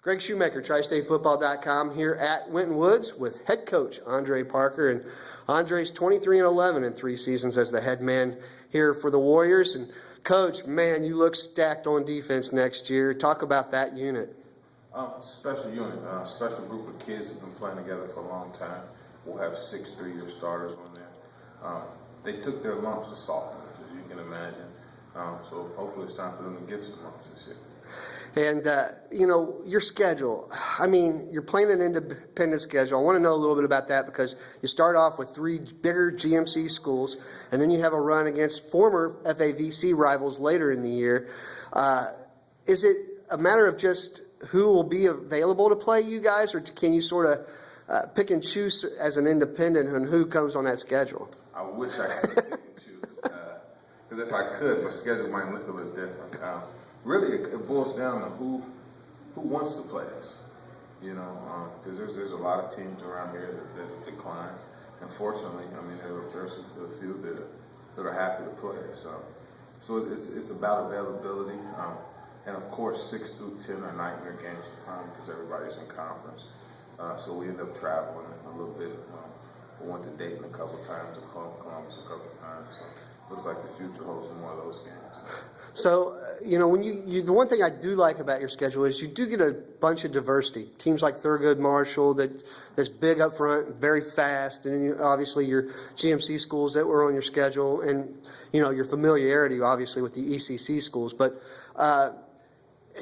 Greg Shoemaker, TriStateFootball.com, here at Winton Woods with head coach Andre Parker. And Andre's 23-11 in 3 seasons as the head man here for the Warriors. And Coach, man, you look stacked on defense next year. Talk about that unit. Special unit, special group of kids that have been playing together for a long time. We'll have 6 3-year starters on there. They took their lumps of salt, as you can imagine. So hopefully it's time for them to give some lumps this year. And, your schedule, you're playing an independent schedule. I want to know a little bit about that because you start off with 3 bigger GMC schools, and then you have a run against former FAVC rivals later in the year. Is it a matter of just who will be available to play you guys, or can you sort of pick and choose as an independent on who comes on that schedule? I wish I could pick and choose, because if I could, my schedule might look a little different. Really, it boils down to who wants to play us, because there's a lot of teams around here that decline. And fortunately, there's a few that are happy to play us. So it's about availability. And of course, 6 through 10 are nightmare games to find because everybody's in conference. So we end up traveling a little bit. We went to Dayton a couple times, to Columbus a couple times. So looks like the future holds more of those games. So, when you the one thing I do like about your schedule is you do get a bunch of diversity. Teams like Thurgood Marshall that's big up front, very fast, and then obviously your GMC schools that were on your schedule, and your familiarity obviously with the ECC schools. But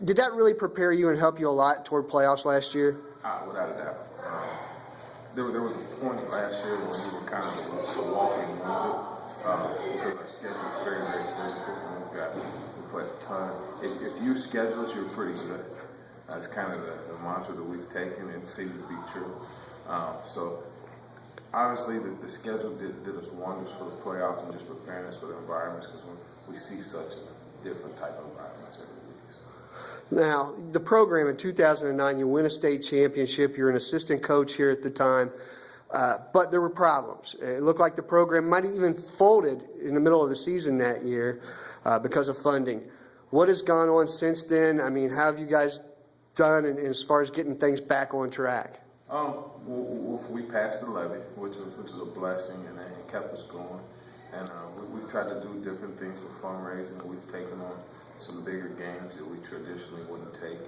did that really prepare you and help you a lot toward playoffs last year? Without a doubt. There was a point last year when we were kind of a walking wounded because our schedule is very, very physical. We play a ton. If you schedule us, you're pretty good. That's kind of the mantra that we've taken and seems to be true. So obviously the schedule did us wonders for the playoffs and just preparing us for the environments because we see such a different type of environments every week. So. Now, the program in 2009, you win a state championship. You're an assistant coach here at the time. But there were problems. It looked like the program might have even folded in the middle of the season that year because of funding. What has gone on since then? How have you guys done as far as getting things back on track? We passed the levy, which is a blessing, and it kept us going. And we've tried to do different things with fundraising. We've taken on some bigger games that we traditionally wouldn't take.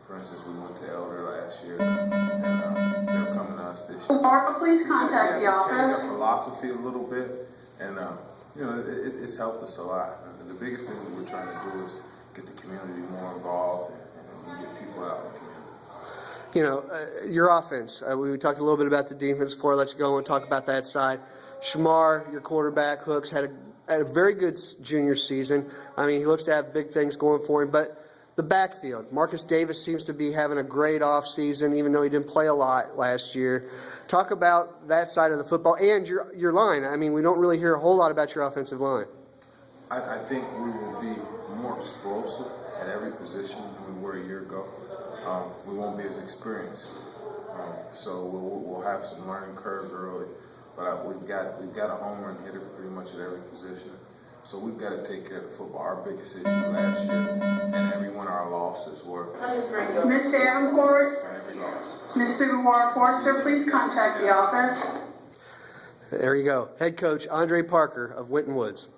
For instance, we went to Elder last year, and they're coming to us this year. Barbara, please contact the office. Change our philosophy a little bit, and it's helped us a lot. And the biggest thing that we're trying to do is get the community more involved and get people out in the community. Your offense. We talked a little bit about the defense before I let you go and talk about that side. Shamar, your quarterback, Hooks, had a very good junior season. He looks to have big things going for him, but the backfield. Marcus Davis seems to be having a great offseason, even though he didn't play a lot last year. Talk about that side of the football and your line. We don't really hear a whole lot about your offensive line. I think we will be more explosive at every position than we were a year ago. We won't be as experienced, so we'll have some learning curves early. But we've got a home run hitter pretty much at every position. So we've got to take care of the football. Our biggest issue last year, and every one of our losses were. Ms. Davenport, Mr. Warren Forster, please contact the office. There you go. Head coach Andre Parker of Winton Woods.